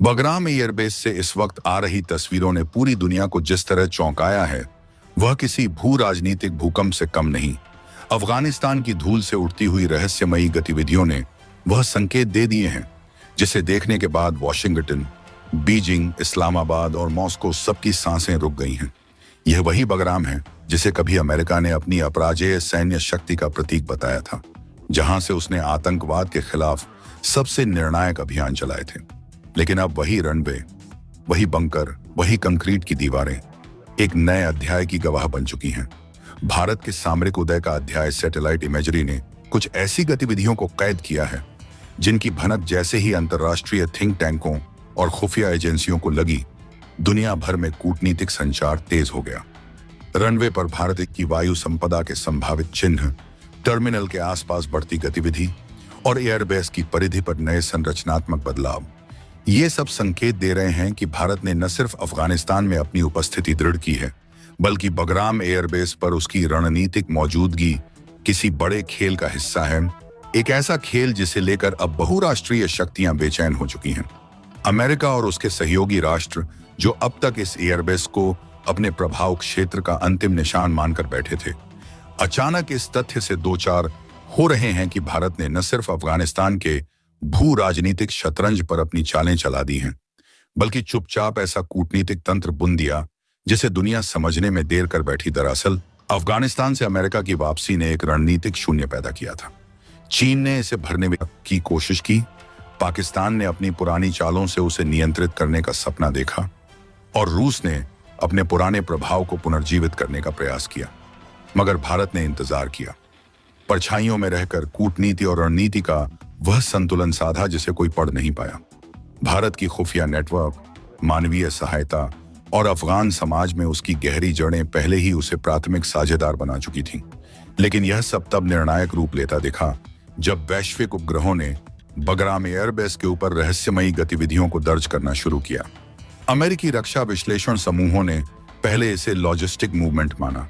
Bagram airbase से इस वक्त आ रही तस्वीरों ने पूरी दुनिया को जिस तरह चौंकाया है, वह किसी भू राजनीतिक भूकंप से कम नहीं। अफगानिस्तान की धूल से उठती हुई रहस्यमयी गतिविधियों ने वह संकेत दे दिए हैं जिसे देखने के बाद वॉशिंगटन, बीजिंग, इस्लामाबाद और मॉस्को सबकी सांसें रुक गई हैं। यह वही बगराम है जिसे कभी अमेरिका ने अपनी अपराजेय सैन्य शक्ति का प्रतीक बताया था, जहां से उसने आतंकवाद के खिलाफ सबसे निर्णायक अभियान चलाए थे। लेकिन अब वही रनवे, वही बंकर, वही कंक्रीट की दीवारें एक नए अध्याय की गवाह बन चुकी हैं। भारत के सामरिक उदय का अध्याय सैटेलाइट इमेजरी ने कुछ ऐसी गतिविधियों को कैद किया है जिनकी भनक जैसे ही अंतर्राष्ट्रीय थिंक टैंकों और खुफिया एजेंसियों को लगी, दुनिया भर में कूटनीतिक संचार तेज हो गया। रनवे पर भारत की वायु संपदा के संभावित चिन्ह, टर्मिनल के आसपास बढ़ती गतिविधि और एयरबेस की परिधि पर नए संरचनात्मक बदलाव, ये सब संकेत दे रहे हैं कि भारत ने न सिर्फ अफगानिस्तान में अपनी उपस्थिति दृढ़ की है, बल्कि बगराम एयरबेस पर उसकी रणनीतिक मौजूदगी किसी बड़े खेल का हिस्सा है। एक ऐसा खेल जिसे लेकर अब बहुराष्ट्रीय शक्तियां बेचैन हो चुकी हैं। अमेरिका और उसके सहयोगी राष्ट्र, जो अब तक इस एयरबेस को अपने प्रभाव क्षेत्र का अंतिम निशान मानकर बैठे थे, अचानक इस तथ्य से दो चार हो रहे हैं कि भारत ने न सिर्फ अफगानिस्तान के भू राजनीतिक शतरंज पर अपनी चालें चला दी हैं, बल्कि चुपचाप ऐसा कूटनीतिक तंत्र बुन दिया जिसे दुनिया समझने में देर कर बैठी। दरअसल अफगानिस्तान से अमेरिका की वापसी ने एक रणनीतिक शून्य पैदा किया था। चीन ने इसे भरने की कोशिश की, पाकिस्तान ने अपनी पुरानी चालों से उसे नियंत्रित करने का सपना देखा और रूस ने अपने पुराने प्रभाव को पुनर्जीवित करने का प्रयास किया। मगर भारत ने इंतजार किया, परछाइयों में रहकर कूटनीति और रणनीति का वह संतुलन साधा जिसे कोई पढ़ नहीं पाया। भारत की खुफिया नेटवर्क, मानवीय सहायता और अफगान समाज में उसकी गहरी जड़ें पहले ही उसे प्राथमिक साझेदार बना चुकी थीं। लेकिन यह सब तब निर्णायक रूप लेता दिखा जब वैश्विक उपग्रहों ने बगराम एयरबेस के ऊपर रहस्यमयी गतिविधियों को दर्ज करना शुरू किया। अमेरिकी रक्षा विश्लेषण समूहों ने पहले इसे लॉजिस्टिक मूवमेंट माना,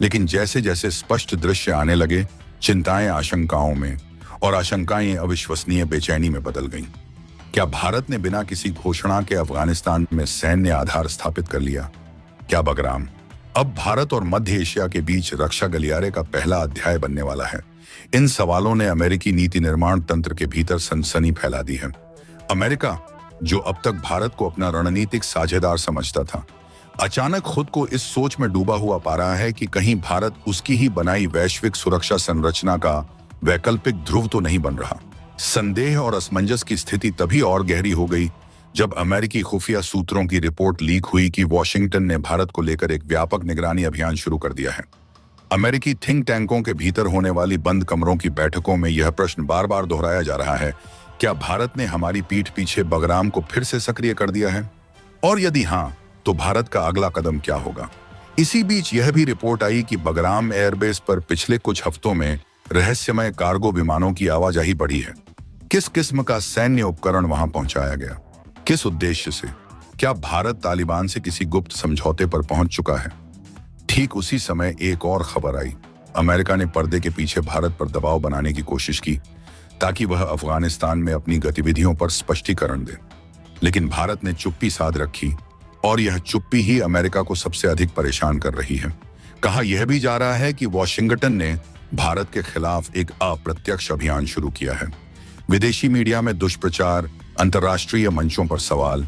लेकिन जैसे जैसे स्पष्ट दृश्य आने लगे, चिंताएं आशंकाओं में और आशंकाएं अविश्वसनीय बेचैनी में बदल गईं। क्या भारत ने बिना किसी घोषणा के अफगानिस्तान में सैन्य आधार स्थापित कर लिया? क्या बगराम अब भारत और मध्य एशिया के बीच रक्षा गलियारे का पहला अध्याय बनने वाला है? इन सवालों ने अमेरिकी नीति निर्माण तंत्र के भीतर सनसनी फैला दी है। अमेरिका, जो अब तक भारत को अपना रणनीतिक साझेदार समझता था, अचानक खुद को इस सोच में डूबा हुआ पा रहा है कि कहीं भारत उसकी ही बनाई वैश्विक सुरक्षा संरचना का वैकल्पिक ध्रुव तो नहीं बन रहा। संदेह और असमंजस की स्थिति तभी और गहरी हो गई जब अमेरिकी खुफिया सूत्रों की रिपोर्ट लीक हुई कि वॉशिंगटन ने भारत को लेकर एक व्यापक निगरानी अभियान शुरू कर दिया है। अमेरिकी थिंक टैंकों के भीतर होने वाली बंद कमरों की बैठकों में यह प्रश्न बार बार दोहराया जा रहा है, क्या भारत ने हमारी पीठ पीछे बगराम को फिर से सक्रिय कर दिया है? और यदि हाँ, तो भारत का अगला कदम क्या होगा? इसी बीच यह भी रिपोर्ट आई कि बगराम एयरबेस पर पिछले कुछ हफ्तों में रहस्यमय कार्गो विमानों की आवाजाही बढ़ी है। किस किस्म का सैन्य उपकरण वहां पहुंचाया गया? किस उद्देश्य से? क्या भारत तालिबान से किसी गुप्त समझौते पर पहुंच चुका है? ठीक उसी समय एक और खबर आई। अमेरिका ने पर्दे के पीछे भारत पर दबाव बनाने की कोशिश की ताकि वह अफगानिस्तान में अपनी गतिविधियों पर स्पष्टीकरण दे। लेकिन भारत ने चुप्पी साध रखी और यह चुप्पी ही अमेरिका को सबसे अधिक परेशान कर रही है। कहा यह भी जा रहा है कि वॉशिंगटन ने भारत के खिलाफ एक अप्रत्यक्ष अभियान शुरू किया है। विदेशी मीडिया में दुष्प्रचार, अंतर्राष्ट्रीय मंचों पर सवाल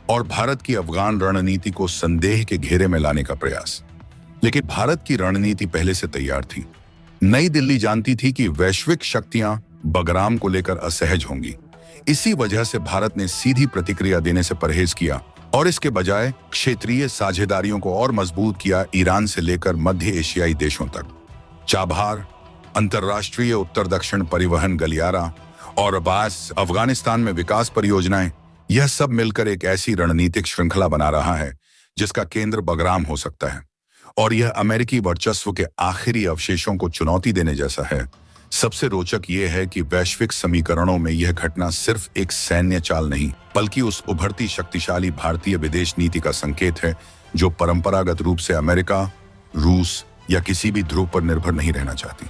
और भारत की अफगान रणनीति को संदेह के घेरे में लाने का प्रयास। लेकिन भारत की रणनीति पहले से तैयार थी। नई दिल्ली जानती थी कि वैश्विक शक्तियां बगराम को लेकर असहज होंगी। इसी वजह से भारत ने सीधी प्रतिक्रिया देने से परहेज किया और इसके बजाय क्षेत्रीय साझेदारियों को और मजबूत किया। ईरान से लेकर मध्य एशियाई देशों तक चाबहार, अंतर्राष्ट्रीय उत्तर दक्षिण परिवहन गलियारा और अफगानिस्तान में विकास परियोजनाएं, यह सब मिलकर एक ऐसी रणनीतिक श्रृंखला बना रहा है जिसका केंद्र बगराम हो सकता है। और यह अमेरिकी वर्चस्व के आखिरी अवशेषों को चुनौती देने जैसा है। सबसे रोचक यह है कि वैश्विक समीकरणों में यह घटना सिर्फ एक सैन्य चाल नहीं, बल्कि उस उभरती शक्तिशाली भारतीय विदेश नीति का संकेत है जो परंपरागत रूप से अमेरिका, रूस या किसी भी ध्रुव पर निर्भर नहीं रहना चाहती।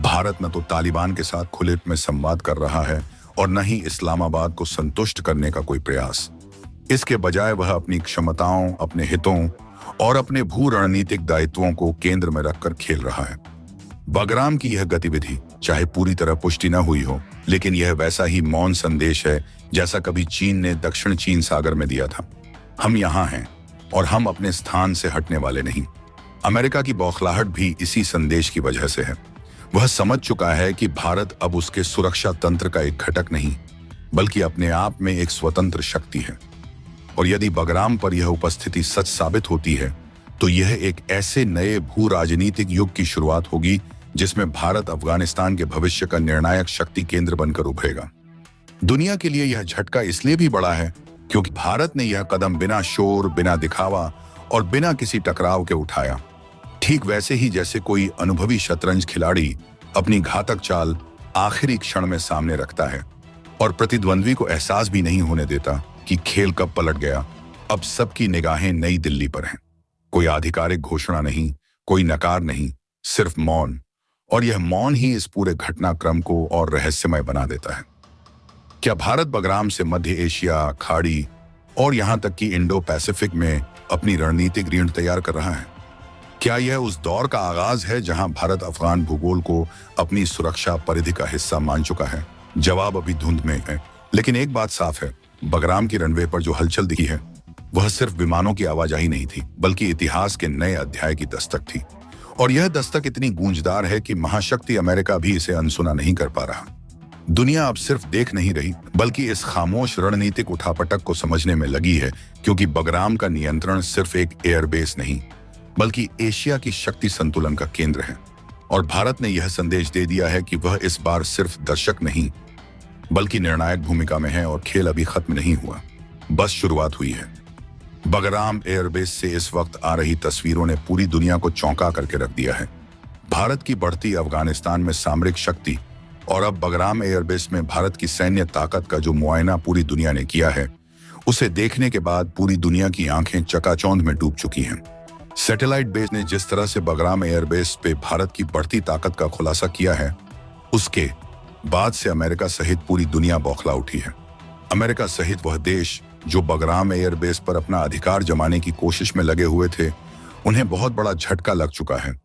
भारत न तो तालिबान के साथ खुले में संवाद कर रहा है और न ही इस्लामाबाद को संतुष्ट करने का कोई प्रयास। इसके बजाय वह अपनी क्षमताओं, अपने हितों और अपने भू रणनीतिक दायित्वों को केंद्र में रखकर खेल रहा है। बगराम की यह गतिविधि चाहे पूरी तरह पुष्टि न हुई हो, लेकिन यह वैसा ही मौन संदेश है जैसा कभी चीन ने दक्षिण चीन सागर में दिया था। हम यहाँ हैं और हम अपने स्थान से हटने वाले नहीं। अमेरिका की बौखलाहट भी इसी संदेश की वजह से है। वह समझ चुका है कि भारत अब उसके सुरक्षा तंत्र का एक घटक नहीं, बल्कि अपने आप में एक स्वतंत्र शक्ति है। और यदि बगराम पर यह उपस्थिति सच साबित होती है, तो यह एक ऐसे नए भू राजनीतिक युग की शुरुआत होगी जिसमें भारत अफगानिस्तान के भविष्य का निर्णायक शक्ति केंद्र बनकर उभरेगा। दुनिया के लिए यह झटका इसलिए भी बड़ा है क्योंकि भारत ने यह कदम बिना शोर, बिना दिखावा और बिना किसी टकराव के उठाया। ठीक वैसे ही जैसे कोई अनुभवी शतरंज खिलाड़ी अपनी घातक चाल आखिरी क्षण में सामने रखता है और प्रतिद्वंद्वी को एहसास भी नहीं होने देता कि खेल कब पलट गया। अब सबकी निगाहें नई दिल्ली पर हैं। कोई आधिकारिक घोषणा नहीं, कोई नकार नहीं, सिर्फ मौन। और यह मौन ही इस पूरे घटनाक्रम को और रहस्यमय बना देता है। क्या भारत बगराम से मध्य एशिया, खाड़ी और यहां तक कि इंडो पैसिफिक में अपनी रणनीतिक रीढ़ तैयार कर रहा है? क्या यह उस दौर का आगाज है जहां भारत अफगान भूगोल को अपनी सुरक्षा परिधि का हिस्सा मान चुका है? जवाब अभी धुंध में है, लेकिन एक बात साफ है, बगराम की रनवे पर जो हलचल दिखी है वह सिर्फ विमानों की आवाजाही नहीं थी, बल्कि इतिहास के नए अध्याय की दस्तक थी। और यह दस्तक इतनी गूंजदार है कि महाशक्ति अमेरिका भी इसे अनसुना नहीं कर पा रहा। दुनिया अब सिर्फ देख नहीं रही, बल्कि इस खामोश रणनीतिक उठापटक को समझने में लगी है, क्योंकि बगराम का नियंत्रण सिर्फ एक एयरबेस नहीं, बल्कि एशिया की शक्ति संतुलन का केंद्र है। और भारत ने यह संदेश दे दिया है कि वह इस बार सिर्फ दर्शक नहीं, बल्कि निर्णायक भूमिका में है। और खेल अभी खत्म नहीं हुआ, बस शुरुआत हुई है। बगराम एयरबेस से इस वक्त आ रही तस्वीरों ने पूरी दुनिया को चौंका करके रख दिया है। भारत की बढ़ती अफगानिस्तान में सामरिक शक्ति और अब बगराम एयरबेस में भारत की सैन्य ताकत का जो मुआयना पूरी दुनिया ने किया है, उसे देखने के बाद पूरी दुनिया की आंखें चकाचौंध में डूब चुकी हैं। सैटेलाइट बेस ने जिस तरह से बगराम एयरबेस पे भारत की बढ़ती ताकत का खुलासा किया है, उसके बाद से अमेरिका सहित पूरी दुनिया बौखला उठी है। अमेरिका सहित वह देश जो बगराम एयरबेस पर अपना अधिकार जमाने की कोशिश में लगे हुए थे, उन्हें बहुत बड़ा झटका लग चुका है।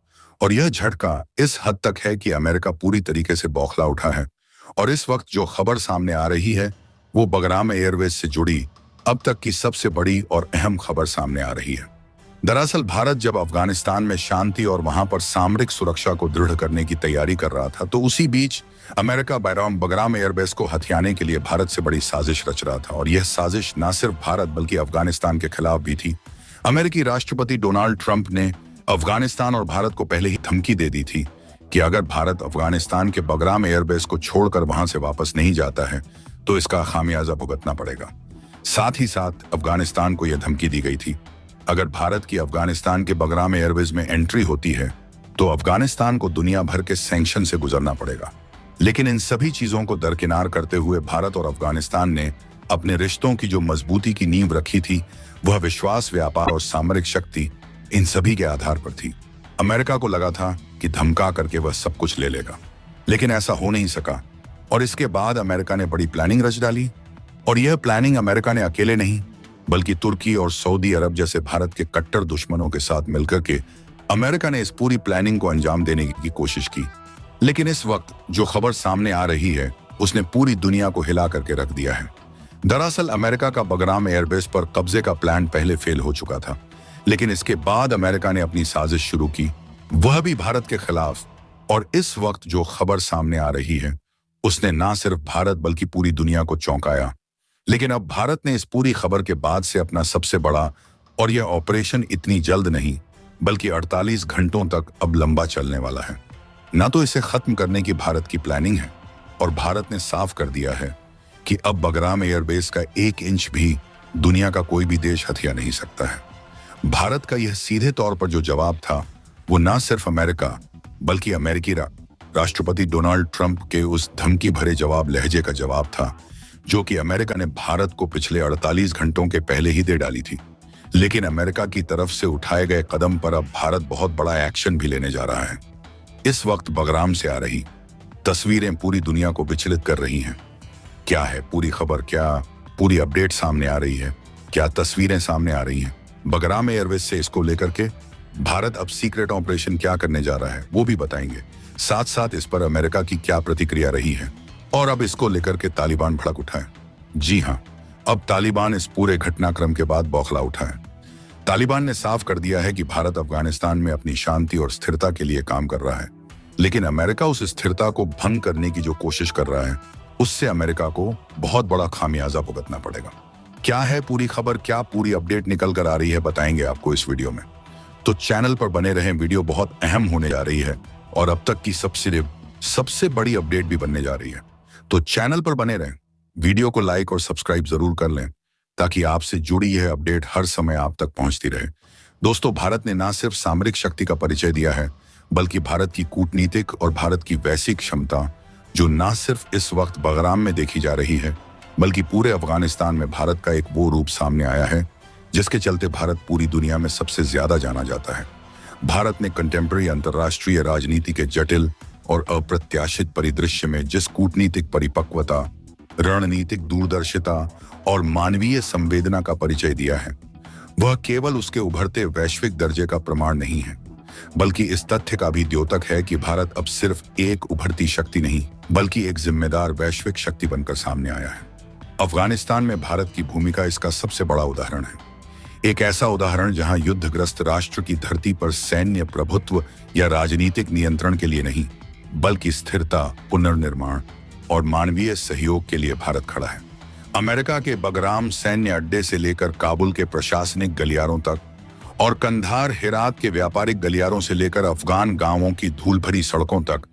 और यह झटका इस हद तक है कि अमेरिका पूरी तरीके से बौखला उठा है। और इस वक्त जो खबर सामने आ रही है, वो बगराम एयरबेस से जुड़ी अब तक की सबसे बड़ी और अहम खबर सामने आ रही है। दरअसल भारत जब अफगानिस्तान में शांति और वहां पर सामरिक सुरक्षा को दृढ़ करने की तैयारी कर रहा था, तो उसी बीच अमेरिका बगराम एयरबेस को हथियाने के लिए भारत से बड़ी साजिश रच रहा था। और यह साजिश न सिर्फ भारत बल्कि अफगानिस्तान के खिलाफ भी थी। अमेरिकी राष्ट्रपति डोनाल्ड ट्रंप ने अफगानिस्तान और भारत को पहले ही धमकी दे दी थी कि अगर भारत अफगानिस्तान के बगराम एयरबेस को छोड़कर वहां से वापस नहीं जाता है, तो इसका खामियाजा भुगतना पड़ेगा। साथ ही साथ अफगानिस्तान को यह धमकी दी गई थी, अगर भारत की अफगानिस्तान के बगराम एयरबेस में एंट्री होती है, तो अफगानिस्तान को दुनिया भर के सैंक्शन से गुजरना पड़ेगा। लेकिन इन सभी चीजों को दरकिनार करते हुए भारत और अफगानिस्तान ने अपने रिश्तों की जो मजबूती की नींव रखी थी, वह विश्वास, व्यापार और सामरिक शक्ति, इन सभी के आधार पर थी। अमेरिका को लगा था कि धमका करके वह सब कुछ ले लेगा, लेकिन ऐसा हो नहीं सका। और इसके बाद अमेरिका ने बड़ी प्लानिंग रच डाली। और यह प्लानिंग अमेरिका ने अकेले नहीं, बल्कि तुर्की और सऊदी अरब जैसे भारत के कट्टर दुश्मनों के साथ मिलकर के अमेरिका ने इस पूरी प्लानिंग को अंजाम देने की कोशिश की। लेकिन इस वक्त जो खबर सामने आ रही है, उसने पूरी दुनिया को हिला करके रख दिया है। दरअसल अमेरिका का बगराम एयरबेस पर कब्जे का प्लान पहले फेल हो चुका था, लेकिन इसके बाद अमेरिका ने अपनी साजिश शुरू की, वह भी भारत के खिलाफ। और इस वक्त जो खबर सामने आ रही है, उसने ना सिर्फ भारत बल्कि पूरी दुनिया को चौंकाया। लेकिन अब भारत ने इस पूरी खबर के बाद से अपना सबसे बड़ा, और यह ऑपरेशन इतनी जल्द नहीं बल्कि 48 घंटों तक अब लंबा चलने वाला है। ना तो इसे खत्म करने की भारत की प्लानिंग है, और भारत ने साफ कर दिया है कि अब बगराम एयरबेस का 1 इंच भी दुनिया का कोई भी देश हथिया नहीं सकता है। भारत का यह सीधे तौर पर जो जवाब था, वो ना सिर्फ अमेरिका बल्कि अमेरिकी राष्ट्रपति डोनाल्ड ट्रंप के उस धमकी भरे जवाब लहजे का जवाब था, जो कि अमेरिका ने भारत को पिछले 48 घंटों के पहले ही दे डाली थी। लेकिन अमेरिका की तरफ से उठाए गए कदम पर अब भारत बहुत बड़ा एक्शन भी लेने जा रहा है। इस वक्त बगराम से आ रही तस्वीरें पूरी दुनिया को विचलित कर रही हैं। क्या है पूरी खबर, क्या पूरी अपडेट सामने आ रही है, क्या तस्वीरें सामने आ रही हैं बगराम एयरवेज से, इसको लेकर के भारत अब सीक्रेट ऑपरेशन क्या करने जा रहा है वो भी बताएंगे। साथ साथ इस पर अमेरिका की क्या प्रतिक्रिया रही है और अब इसको लेकर के तालिबान भड़क उठा है। जी हाँ, अब तालिबान इस पूरे घटनाक्रम के बाद बौखला उठा है। तालिबान ने साफ कर दिया है कि भारत अफगानिस्तान में अपनी शांति और स्थिरता के लिए काम कर रहा है, लेकिन अमेरिका उस स्थिरता को भंग करने की जो कोशिश कर रहा है उससे अमेरिका को बहुत बड़ा खामियाजा भुगतना पड़ेगा। क्या है पूरी खबर, क्या पूरी अपडेट निकल कर आ रही है, बताएंगे आपको इस वीडियो में। तो चैनल पर बने रहें, वीडियो बहुत अहम होने जा रही है और अब तक की सबसे बड़ी अपडेट भी बनने जा रही है। तो चैनल पर बने रहें, वीडियो को लाइक और सब्सक्राइब जरूर कर लें ताकि आपसे जुड़ी यह अपडेट हर समय आप तक पहुंचती रहे। दोस्तों, भारत ने न सिर्फ सामरिक शक्ति का परिचय दिया है बल्कि भारत की कूटनीतिक और भारत की वैश्विक क्षमता, जो न सिर्फ इस वक्त बगराम में देखी जा रही है बल्कि पूरे अफगानिस्तान में भारत का एक वो रूप सामने आया है जिसके चलते भारत पूरी दुनिया में सबसे ज्यादा जाना जाता है। भारत ने कंटेम्प्रेरी अंतर्राष्ट्रीय राजनीति के जटिल और अप्रत्याशित परिदृश्य में जिस कूटनीतिक परिपक्वता, रणनीतिक दूरदर्शिता और मानवीय संवेदना का परिचय दिया है, वह केवल उसके उभरते वैश्विक दर्जे का प्रमाण नहीं है बल्कि इस तथ्य का भी द्योतक है कि भारत अब सिर्फ एक उभरती शक्ति नहीं बल्कि एक जिम्मेदार वैश्विक शक्ति बनकर सामने आया है। अफगानिस्तान में भारत की भूमिका इसका सबसे बड़ा उदाहरण है। एक ऐसा उदाहरण जहां युद्धग्रस्त राष्ट्र की धरती पर सैन्य प्रभुत्व या राजनीतिक नियंत्रण के लिए नहीं बल्कि स्थिरता, पुनर्निर्माण और मानवीय सहयोग के लिए भारत खड़ा है। अमेरिका के बगराम सैन्य अड्डे से लेकर काबुल के प्रशासनिक गलियारों तक और कंधार, हेरात के व्यापारिक गलियारों से लेकर अफगान गांवों की धूल भरी सड़कों तक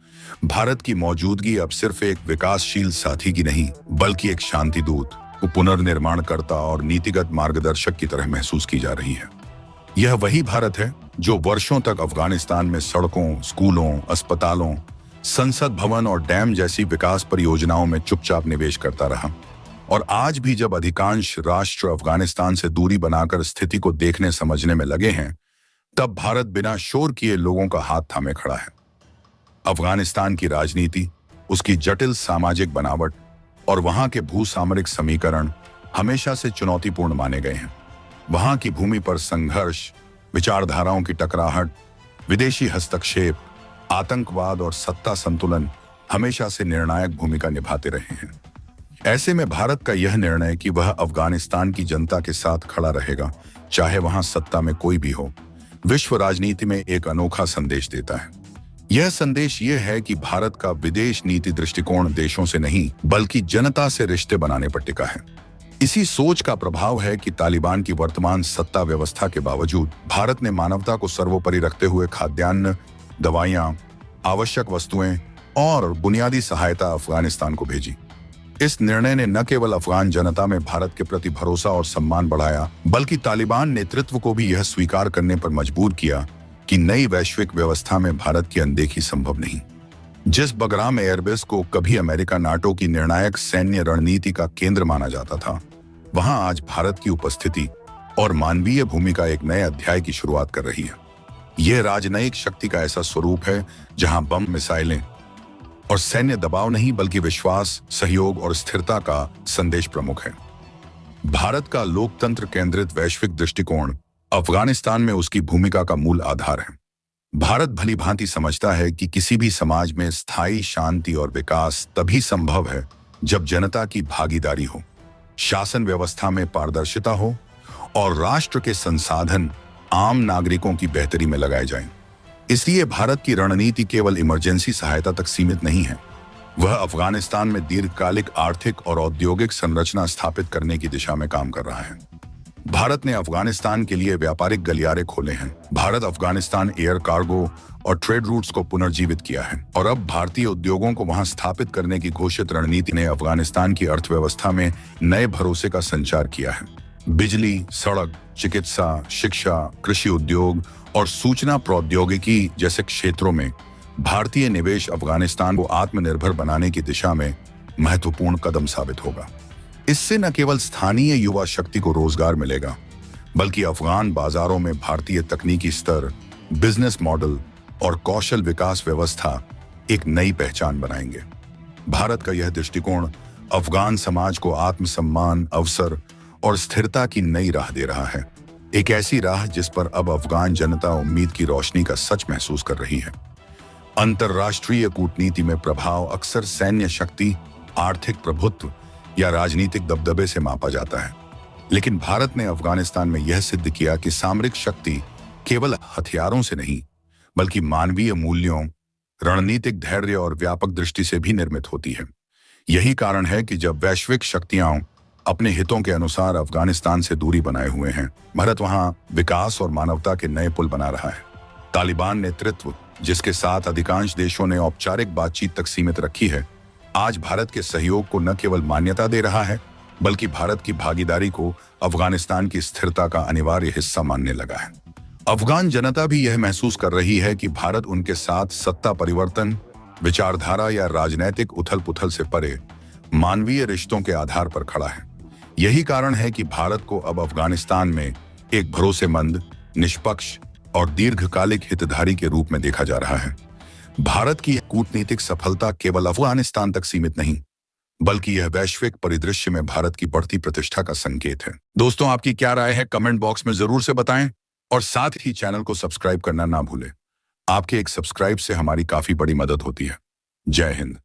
भारत की मौजूदगी अब सिर्फ एक विकासशील साथी की नहीं बल्कि एक शांति दूत, पुनर्निर्माणकर्ता और नीतिगत मार्गदर्शक की तरह महसूस की जा रही है। यह वही भारत है जो वर्षों तक अफगानिस्तान में सड़कों, स्कूलों, अस्पतालों, संसद भवन और डैम जैसी विकास परियोजनाओं में चुपचाप निवेश करता रहा और आज भी जब अधिकांश राष्ट्र अफगानिस्तान से दूरी बनाकर स्थिति को देखने समझने में लगे हैं, तब भारत बिना शोर किए लोगों का हाथ थामे खड़ा है। अफगानिस्तान की राजनीति, उसकी जटिल सामाजिक बनावट और वहां के भूसामरिक समीकरण हमेशा से चुनौतीपूर्ण माने गए हैं। वहां की भूमि पर संघर्ष, विचारधाराओं की टकराहट, विदेशी हस्तक्षेप, आतंकवाद और सत्ता संतुलन हमेशा से निर्णायक भूमिका निभाते रहे हैं। ऐसे में भारत का यह निर्णय कि वह अफगानिस्तान की जनता के साथ खड़ा रहेगा, चाहे वहां सत्ता में कोई भी हो, विश्व राजनीति में एक अनोखा संदेश देता है। यह संदेश यह है कि भारत का विदेश नीति दृष्टिकोण देशों से नहीं बल्कि जनता से रिश्ते बनाने पर टिका है। इसी सोच का प्रभाव है कि तालिबान की वर्तमान सत्ता व्यवस्था के बावजूद भारत ने मानवता को सर्वोपरि रखते हुए खाद्यान्न, दवाइयां, आवश्यक वस्तुएं और बुनियादी सहायता अफगानिस्तान को भेजी। इस निर्णय ने न केवल अफगान जनता में भारत के प्रति भरोसा और सम्मान बढ़ाया बल्कि तालिबान नेतृत्व को भी यह स्वीकार करने पर मजबूर किया कि नई वैश्विक व्यवस्था में भारत की अनदेखी संभव नहीं। जिस बगराम एयरबेस को कभी अमेरिका नाटो की निर्णायक सैन्य रणनीति का केंद्र माना जाता था, वहां आज भारत की उपस्थिति और मानवीय भूमिका एक नए अध्याय की शुरुआत कर रही है। यह राजनयिक शक्ति का ऐसा स्वरूप है जहां बम, मिसाइलें और सैन्य दबाव नहीं बल्कि विश्वास, सहयोग और स्थिरता का संदेश प्रमुख है। भारत का लोकतंत्र केंद्रित वैश्विक दृष्टिकोण अफगानिस्तान में उसकी भूमिका का मूल आधार है। भारत भली भांति समझता है कि किसी भी समाज में स्थायी शांति और विकास तभी संभव है जब जनता की भागीदारी हो, शासन व्यवस्था में पारदर्शिता हो और राष्ट्र के संसाधन आम नागरिकों की बेहतरी में लगाए जाएं। इसलिए भारत की रणनीति केवल इमरजेंसी सहायता तक सीमित नहीं है, वह अफगानिस्तान में दीर्घकालिक आर्थिक और औद्योगिक संरचना स्थापित करने की दिशा में काम कर रहा है। भारत ने अफगानिस्तान के लिए व्यापारिक गलियारे खोले हैं। भारत अफगानिस्तान एयर कार्गो और ट्रेड रूट्स को पुनर्जीवित किया है और अब भारतीय उद्योगों को वहां स्थापित करने की घोषित रणनीति ने अफगानिस्तान की अर्थव्यवस्था में नए भरोसे का संचार किया है। बिजली, सड़क, चिकित्सा, शिक्षा, कृषि उद्योग और सूचना प्रौद्योगिकी जैसे क्षेत्रों में भारतीय निवेश अफगानिस्तान को आत्मनिर्भर बनाने की दिशा में महत्वपूर्ण कदम साबित होगा। इससे न केवल स्थानीय युवा शक्ति को रोजगार मिलेगा बल्कि अफगान बाजारों में भारतीय तकनीकी स्तर, बिजनेस मॉडल और कौशल विकास व्यवस्था एक नई पहचान बनाएंगे। भारत का यह दृष्टिकोण अफगान समाज को आत्मसम्मान, अवसर और स्थिरता की नई राह दे रहा है। एक ऐसी राह जिस पर अब अफगान जनता उम्मीद की रोशनी का सच महसूस कर रही है। अंतर्राष्ट्रीय कूटनीति में प्रभाव अक्सर सैन्य शक्ति, आर्थिक प्रभुत्व या राजनीतिक दबदबे से मापा जाता है, लेकिन भारत ने अफगानिस्तान में यह सिद्ध किया कि सामरिक शक्ति केवल हथियारों से नहीं, बल्कि मानवीय मूल्यों, रणनीतिक धैर्य और व्यापक दृष्टि से भी निर्मित होती है। यही कारण है कि जब वैश्विक शक्तियां अपने हितों के अनुसार अफगानिस्तान से दूरी बनाए हुए हैं, भारत वहां विकास और मानवता के नए पुल बना रहा है। तालिबान नेतृत्व, जिसके साथ अधिकांश देशों ने औपचारिक बातचीत तक सीमित रखी है, आज भारत के सहयोग को न केवल मान्यता दे रहा है, बल्कि भारत की भागीदारी को अफगानिस्तान की स्थिरता का अनिवार्य हिस्सा मानने लगा है। अफगान जनता भी यह महसूस कर रही है कि भारत उनके साथ सत्ता परिवर्तन, विचारधारा या राजनैतिक उथल-पुथल से परे मानवीय रिश्तों के आधार पर खड़ा है। यही कारण है कि भारत को अब अफगानिस्तान में एक भरोसेमंद, निष्पक्ष और दीर्घकालिक हितधारी के रूप में देखा जा रहा है। भारत की कूटनीतिक सफलता केवल अफगानिस्तान तक सीमित नहीं, बल्कि यह वैश्विक परिदृश्य में भारत की बढ़ती प्रतिष्ठा का संकेत है। दोस्तों, आपकी क्या राय है कमेंट बॉक्स में जरूर से बताएं और साथ ही चैनल को सब्सक्राइब करना ना भूलें। आपके एक सब्सक्राइब से हमारी काफी बड़ी मदद होती है। जय हिंद।